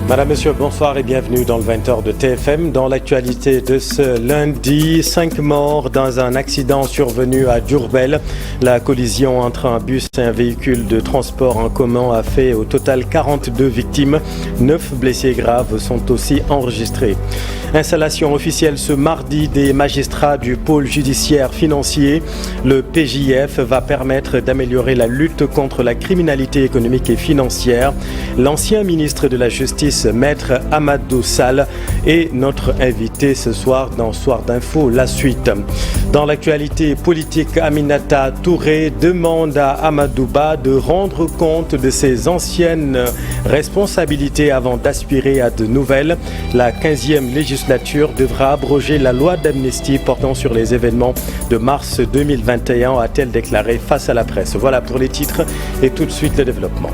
Madame, Monsieur, bonsoir et bienvenue dans le 20h de TFM. Dans l'actualité de ce lundi, 5 morts dans un accident survenu à Diourbel. La collision entre un bus et un véhicule de transport en commun a fait au total 42 victimes. 9 blessés graves sont aussi enregistrés. Installation officielle ce mardi des magistrats du pôle judiciaire financier. Le PJF va permettre d'améliorer la lutte contre la criminalité économique et financière. L'ancien ministre de la Justice, Maître Amadou Sall, est notre invité ce soir dans Soir d'Info. La suite. Dans l'actualité politique, Aminata Touré demande à Amadou Ba de rendre compte de ses anciennes responsabilités avant d'aspirer à de nouvelles. La 15e législature devra abroger la loi d'amnistie portant sur les événements de mars 2021, a-t-elle déclaré face à la presse. Voilà pour les titres et tout de suite le développement.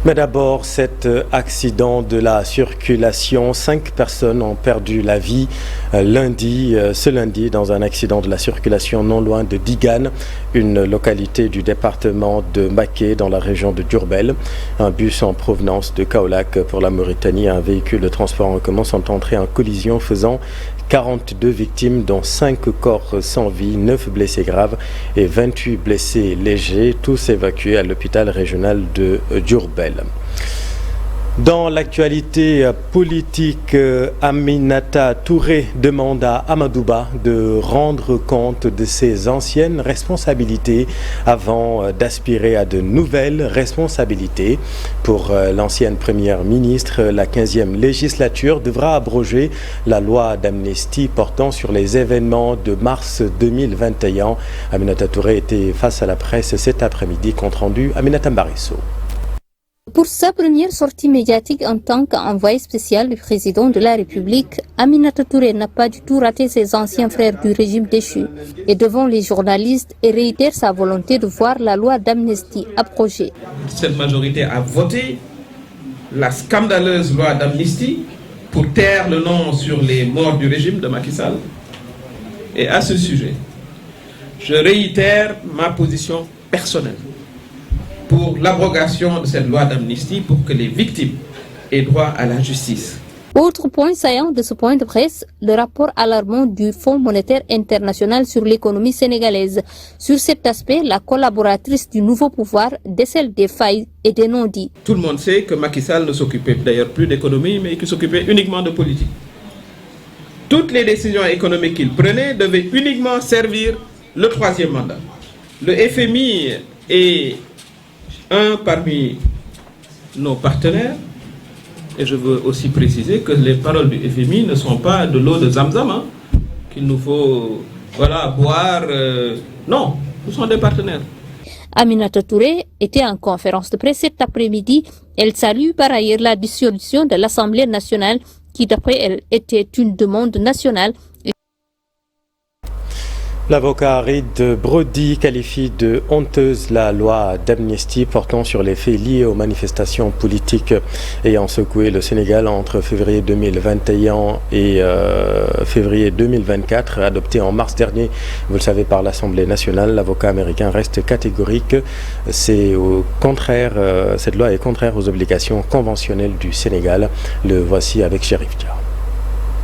Mais d'abord, cet accident de la circulation. 5 personnes ont perdu la vie ce lundi dans un accident de la circulation non loin de Digane, une localité du département de Mbacké dans la région de Diourbel. Un bus en provenance de Kaolack pour la Mauritanie et un véhicule de transport en commun sont entrés en collision faisant 42 victimes, dont 5 corps sans vie, 9 blessés graves et 28 blessés légers, tous évacués à l'hôpital régional de Diourbel. Dans l'actualité politique, Aminata Touré demande à Amadou Ba de rendre compte de ses anciennes responsabilités avant d'aspirer à de nouvelles responsabilités. Pour l'ancienne première ministre, la 15e législature devra abroger la loi d'amnistie portant sur les événements de mars 2021. Aminata Touré était face à la presse cet après-midi. Compte rendu Aminata Mbarisso. Pour sa première sortie médiatique en tant qu'envoyé spécial du président de la République, Aminata Touré n'a pas du tout raté ses anciens frères du régime déchu et devant les journalistes et réitère sa volonté de voir la loi d'amnistie abrogée. Cette majorité a voté la scandaleuse loi d'amnistie pour taire le nom sur les morts du régime de Macky Sall. Et à ce sujet, je réitère ma position personnelle pour l'abrogation de cette loi d'amnistie pour que les victimes aient droit à la justice. Autre point saillant de ce point de presse, le rapport alarmant du Fonds monétaire international sur l'économie sénégalaise. Sur cet aspect, la collaboratrice du nouveau pouvoir décèle des failles et des non-dits. Tout le monde sait que Macky Sall ne s'occupait d'ailleurs plus d'économie, mais qu'il s'occupait uniquement de politique. Toutes les décisions économiques qu'il prenait devaient uniquement servir le 3e mandat. Le FMI est un parmi nos partenaires, et je veux aussi préciser que les paroles du FMI ne sont pas de l'eau de Zamzam, qu'il nous faut boire. Non, nous sommes des partenaires. Aminata Touré était en conférence de presse cet après-midi. Elle salue par ailleurs la dissolution de l'Assemblée nationale qui, d'après elle, était une demande nationale. L'avocat Reid Brody qualifie de honteuse la loi d'amnistie portant sur les faits liés aux manifestations politiques ayant secoué le Sénégal entre février 2021 et février 2024, adoptée en mars dernier, vous le savez, par l'Assemblée nationale. L'avocat américain reste catégorique. C'est au contraire, cette loi est contraire aux obligations conventionnelles du Sénégal. Le voici avec Chérif Dia.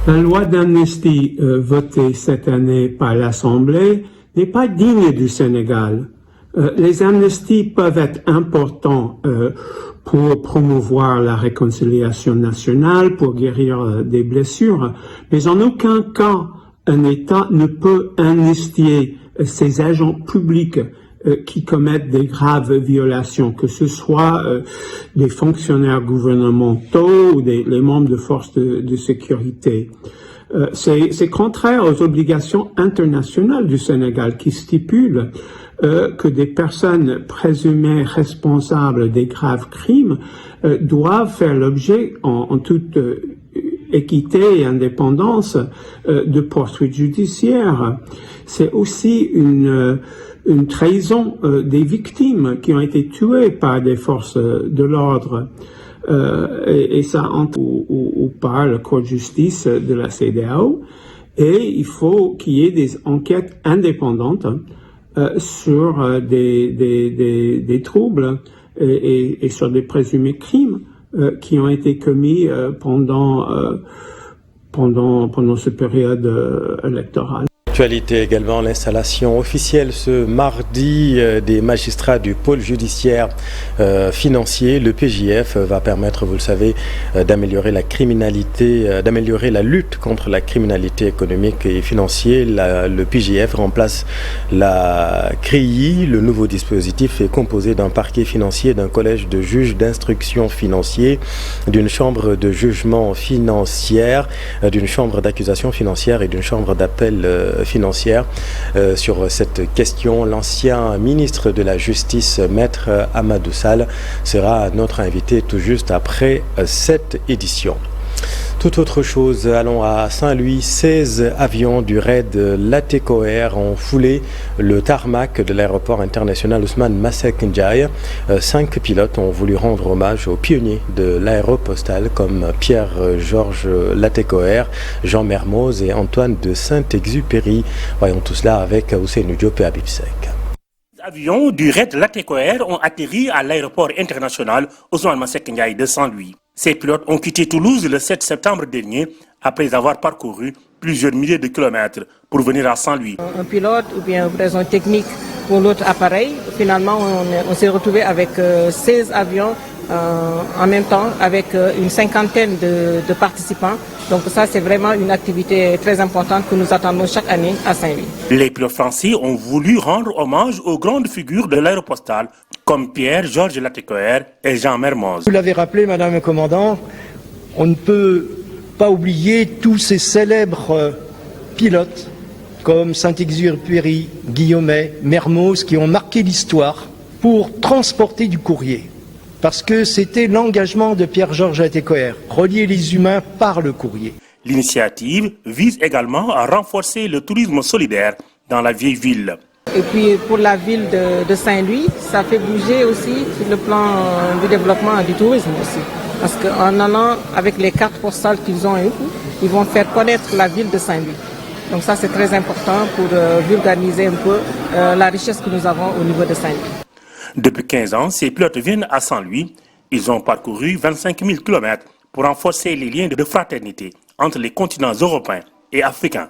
La loi d'amnistie votée cette année par l'Assemblée n'est pas digne du Sénégal. Les amnisties peuvent être importantes pour promouvoir la réconciliation nationale, pour guérir des blessures, mais en aucun cas un État ne peut amnistier ses agents publics qui commettent des graves violations, que ce soit des fonctionnaires gouvernementaux ou les membres de forces de sécurité. C'est contraire aux obligations internationales du Sénégal qui stipulent que des personnes présumées responsables des graves crimes doivent faire l'objet en toute équité et indépendance de poursuites judiciaires. C'est aussi une trahison des victimes qui ont été tuées par des forces de l'ordre. et ça entre ou par la Cour de justice de la CEDEAO. Et il faut qu'il y ait des enquêtes indépendantes sur des troubles et sur des présumés crimes qui ont été commis pendant cette période électorale. Actualité également, l'installation officielle ce mardi des magistrats du pôle judiciaire financier. Le PJF va permettre, vous le savez, d'améliorer la criminalité, d'améliorer la lutte contre la criminalité économique et financière. Le PJF remplace la CRII. Le nouveau dispositif est composé d'un parquet financier, d'un collège de juges d'instruction financier, d'une chambre de jugement financière, d'une chambre d'accusation financière et d'une chambre d'appel financière. Sur cette question, l'ancien ministre de la Justice, Maître Amadou Sall, sera notre invité tout juste après cette édition. Tout autre chose, allons à Saint-Louis. 16 avions du raid Latéco Air ont foulé le tarmac de l'aéroport international Ousmane Masseck Ndiaye. 5 pilotes ont voulu rendre hommage aux pionniers de l'aéropostale comme Pierre-Georges Latéco Air, Jean Mermoz et Antoine de Saint-Exupéry. Voyons tout cela avec Ousseynou Diop et Habib Seck. Les avions du raid Latéco Air ont atterri à l'aéroport international Ousmane Masseck Ndiaye de Saint-Louis. Ces pilotes ont quitté Toulouse le 7 septembre dernier après avoir parcouru plusieurs milliers de kilomètres pour venir à Saint-Louis. Un pilote ou bien une raison technique pour l'autre appareil, finalement on s'est retrouvé avec 16 avions en même temps avec une cinquantaine de participants. Donc ça c'est vraiment une activité très importante que nous attendons chaque année à Saint-Louis. Les pilotes français ont voulu rendre hommage aux grandes figures de l'aéropostale comme Pierre-Georges Latéco Air et Jean Mermoz. Vous l'avez rappelé, Madame le Commandant, on ne peut pas oublier tous ces célèbres pilotes comme Saint-Exupéry, Guillaumet, Mermoz qui ont marqué l'histoire pour transporter du courrier. Parce que c'était l'engagement de Pierre-Georges Latéco Air, relier les humains par le courrier. L'initiative vise également à renforcer le tourisme solidaire dans la vieille ville. Et puis pour la ville de Saint-Louis, ça fait bouger aussi sur le plan du développement du tourisme aussi. Parce qu'en allant avec les cartes postales qu'ils ont, ils vont faire connaître la ville de Saint-Louis. Donc ça c'est très important pour vulgariser un peu la richesse que nous avons au niveau de Saint-Louis. Depuis 15 ans, ces pilotes viennent à Saint-Louis. Ils ont parcouru 25 000 km pour renforcer les liens de fraternité entre les continents européens et africains.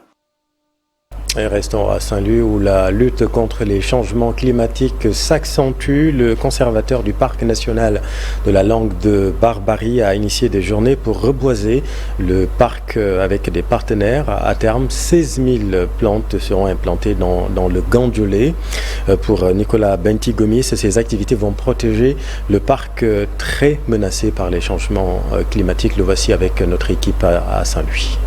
Et restons à Saint-Louis où la lutte contre les changements climatiques s'accentue. Le conservateur du parc national de la langue de Barbarie a initié des journées pour reboiser le parc avec des partenaires. À terme, 16 000 plantes seront implantées dans le Gandiolé. Pour Nicolas Bentigomis, ces activités vont protéger le parc très menacé par les changements climatiques. Le voici avec notre équipe à Saint-Louis.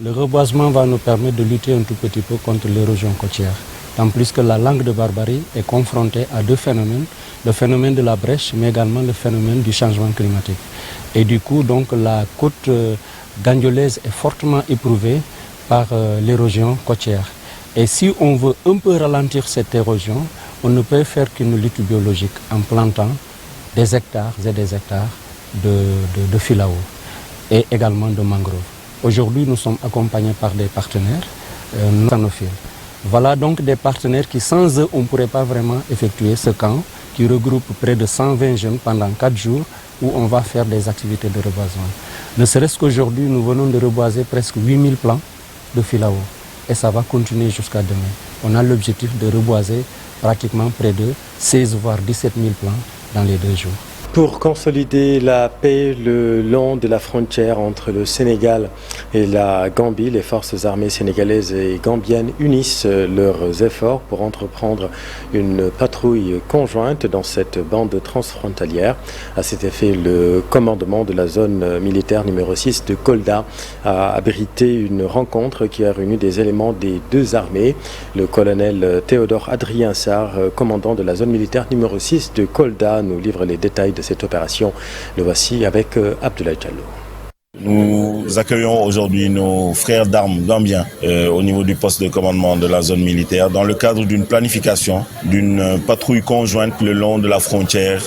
Le reboisement va nous permettre de lutter un tout petit peu contre l'érosion côtière. Tant plus que la langue de Barbarie est confrontée à deux phénomènes, le phénomène de la brèche, mais également le phénomène du changement climatique. Et du coup, donc, la côte gandiolaise est fortement éprouvée par l'érosion côtière. Et si on veut un peu ralentir cette érosion, on ne peut faire qu'une lutte biologique en plantant des hectares et des hectares de filao et également de mangroves. Aujourd'hui, nous sommes accompagnés par des partenaires sanophiles. Voilà donc des partenaires qui, sans eux, on ne pourrait pas vraiment effectuer ce camp qui regroupe près de 120 jeunes pendant 4 jours où on va faire des activités de reboisement. Ne serait-ce qu'aujourd'hui, nous venons de reboiser presque 8000 plants de filao et ça va continuer jusqu'à demain. On a l'objectif de reboiser pratiquement près de 16 voire 17 000 plants dans les 2 jours. Pour consolider la paix le long de la frontière entre le Sénégal et la Gambie, les forces armées sénégalaises et gambiennes unissent leurs efforts pour entreprendre une patrouille conjointe dans cette bande transfrontalière. À cet effet, le commandement de la zone militaire numéro 6 de Kolda a abrité une rencontre qui a réuni des éléments des 2 armées. Le colonel Théodore Adrien Sarr, commandant de la zone militaire numéro 6 de Kolda, nous livre les détails de cette opération. Le voici avec Abdoulaye Diallo. Nous accueillons aujourd'hui nos frères d'armes gambiens au niveau du poste de commandement de la zone militaire dans le cadre d'une planification d'une patrouille conjointe le long de la frontière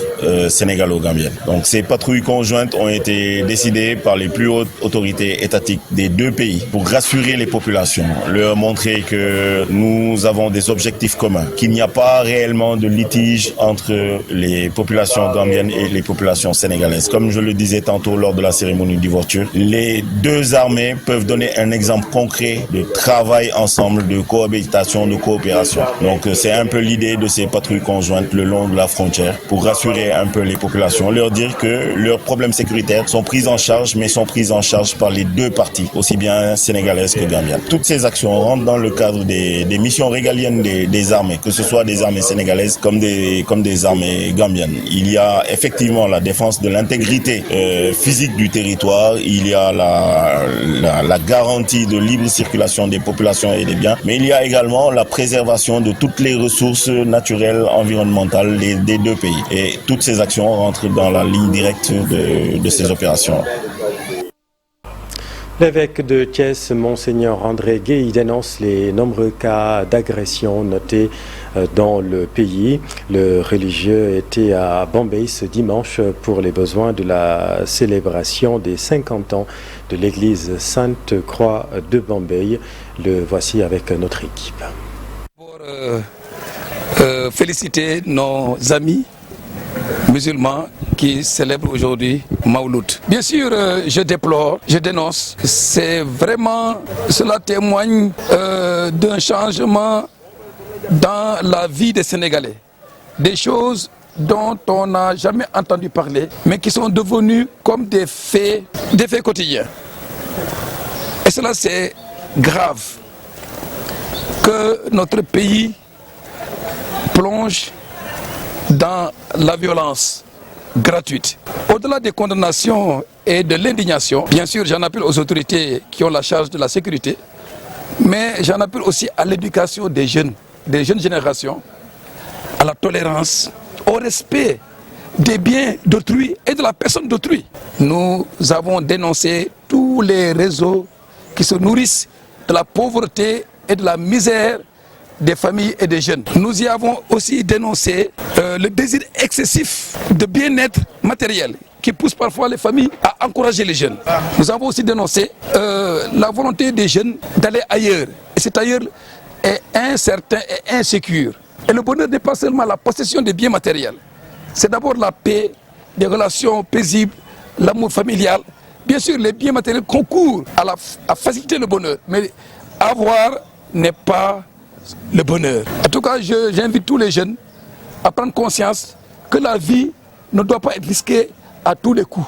sénégalo-gambienne. Donc ces patrouilles conjointes ont été décidées par les plus hautes autorités étatiques des deux pays pour rassurer les populations, leur montrer que nous avons des objectifs communs, qu'il n'y a pas réellement de litige entre les populations gambiennes et les populations sénégalaises. Comme je le disais tantôt lors de la cérémonie d'ouverture, les deux armées peuvent donner un exemple concret de travail ensemble, de cohabitation, de coopération. Donc c'est un peu l'idée de ces patrouilles conjointes le long de la frontière pour rassurer un peu les populations, leur dire que leurs problèmes sécuritaires sont pris en charge, mais sont pris en charge par les deux parties, aussi bien sénégalaises que gambiennes. Toutes ces actions rentrent dans le cadre des missions régaliennes des armées, que ce soit des armées sénégalaises comme des armées gambiennes. Il y a effectivement la défense de l'intégrité physique du territoire, il y a la garantie de libre circulation des populations et des biens, mais il y a également la préservation de toutes les ressources naturelles, environnementales des deux pays. Et toutes ces actions rentrent dans la ligne directe de ces opérations. L'évêque de Thiès, Monseigneur André Gueye, dénonce les nombreux cas d'agression notés dans le pays. Le religieux était à Bombay ce dimanche pour les besoins de la célébration des 50 ans de l'église Sainte-Croix de Bombay. Le voici avec notre équipe. Pour féliciter nos amis musulmans qui célèbrent aujourd'hui Mawlud. Bien sûr, je déplore, je dénonce. Cela témoigne d'un changement dans la vie des Sénégalais. Des choses dont on n'a jamais entendu parler, mais qui sont devenues comme des faits quotidiens. Et cela, c'est grave que notre pays plonge dans la violence gratuite. Au-delà des condamnations et de l'indignation, bien sûr, j'en appelle aux autorités qui ont la charge de la sécurité, mais j'en appelle aussi à l'éducation des jeunes générations, à la tolérance, au respect des biens d'autrui et de la personne d'autrui. Nous avons dénoncé tous les réseaux qui se nourrissent de la pauvreté et de la misère des familles et des jeunes. Nous y avons aussi dénoncé le désir excessif de bien-être matériel qui pousse parfois les familles à encourager les jeunes. Nous avons aussi dénoncé la volonté des jeunes d'aller ailleurs. Et cet ailleurs est incertain et insécure. Et le bonheur n'est pas seulement la possession des biens matériels. C'est d'abord la paix, des relations paisibles, l'amour familial. Bien sûr, les biens matériels concourent à faciliter le bonheur, mais avoir n'est pas le bonheur. En tout cas, j'invite tous les jeunes à prendre conscience que la vie ne doit pas être risquée à tous les coups.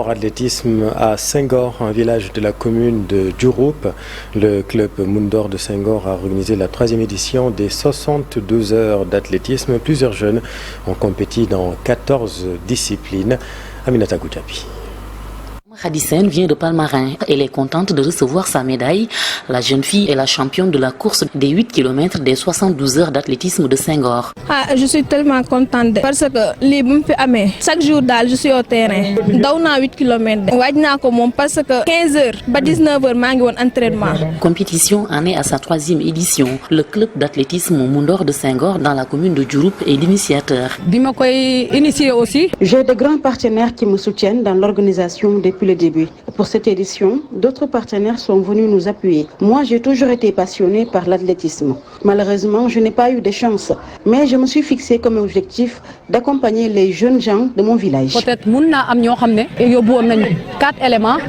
Athlétisme à Senghor, un village de la commune de Diouroup. Le club Moundor de Senghor a organisé la 3e édition des 72 heures d'athlétisme. Plusieurs jeunes ont compéti dans 14 disciplines. Aminata Goudjabi. Khadisen vient de Palmarin. Elle est contente de recevoir sa médaille. La jeune fille est la championne de la course des 8 km des 72 heures d'athlétisme de Senghor. Je suis tellement contente parce que chaque jour je suis au terrain. Dans 8 km. Parce que 15 h à 19 h je suis entraînement. Compétition en est à sa 3e édition. Le club d'athlétisme Moundor de Senghor dans la commune de Diouroup est l'initiateur. J'ai de grands partenaires qui me soutiennent dans l'organisation depuis le début. Pour cette édition, d'autres partenaires sont venus nous appuyer. Moi, j'ai toujours été passionnée par l'athlétisme. Malheureusement, je n'ai pas eu de chance, mais je me suis fixé comme objectif d'accompagner les jeunes gens de mon village.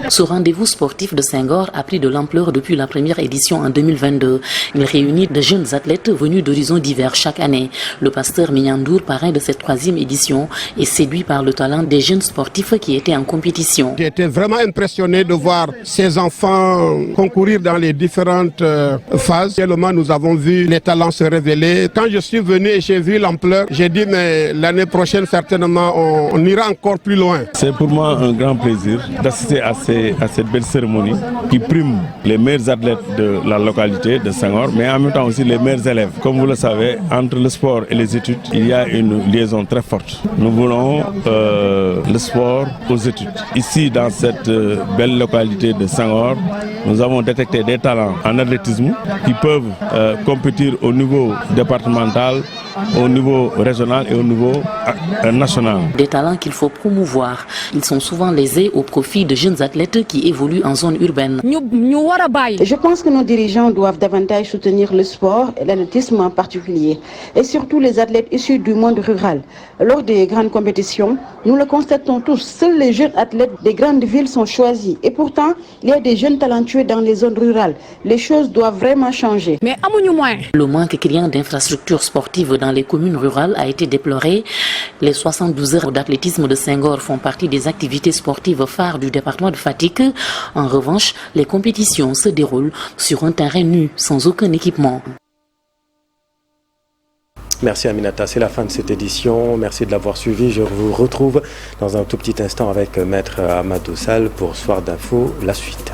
Ce rendez-vous sportif de Senghor a pris de l'ampleur depuis la première édition en 2022. Il réunit de jeunes athlètes venus d'horizons divers chaque année. Le pasteur Minyandour, parrain de cette 3e édition, est séduit par le talent des jeunes sportifs qui étaient en compétition. J'ai été vraiment impressionné de voir ces enfants concourir dans les différentes phases. Tellement nous avons vu les talents se révéler. Quand je suis venu et j'ai vu l'ampleur, j'ai dit mais l'année prochaine certainement on ira encore plus loin. C'est pour moi un grand plaisir d'assister à cette belle cérémonie qui prime les meilleurs athlètes de la localité de Senghor, mais en même temps aussi les meilleurs élèves. Comme vous le savez, entre le sport et les études, il y a une liaison très forte. Nous voulons le sport aux études. Ici, dans cette belle localité de Senghor, nous avons détecté des talents en athlétisme qui peuvent compétir au niveau départemental, au niveau régional et au niveau national. Des talents qu'il faut promouvoir. Ils sont souvent lésés au profit de jeunes athlètes qui évoluent en zone urbaine. Je pense que nos dirigeants doivent davantage soutenir le sport et l'athlétisme en particulier, et surtout les athlètes issus du monde rural. Lors des grandes compétitions, nous le constatons tous, seuls les jeunes athlètes des grandes villes sont choisis. Et pourtant, il y a des jeunes talentueux dans les zones rurales. Les choses doivent vraiment changer. Le manque criant d'infrastructures sportives dans les communes rurales a été déploré. Les 72 heures d'athlétisme de Senghor font partie des activités sportives phares du département de Fatick. En revanche, les compétitions se déroulent sur un terrain nu, sans aucun équipement. Merci Aminata, c'est la fin de cette édition. Merci de l'avoir suivi. Je vous retrouve dans un tout petit instant avec Maître Amadou Sall pour Soir d'Info, la suite.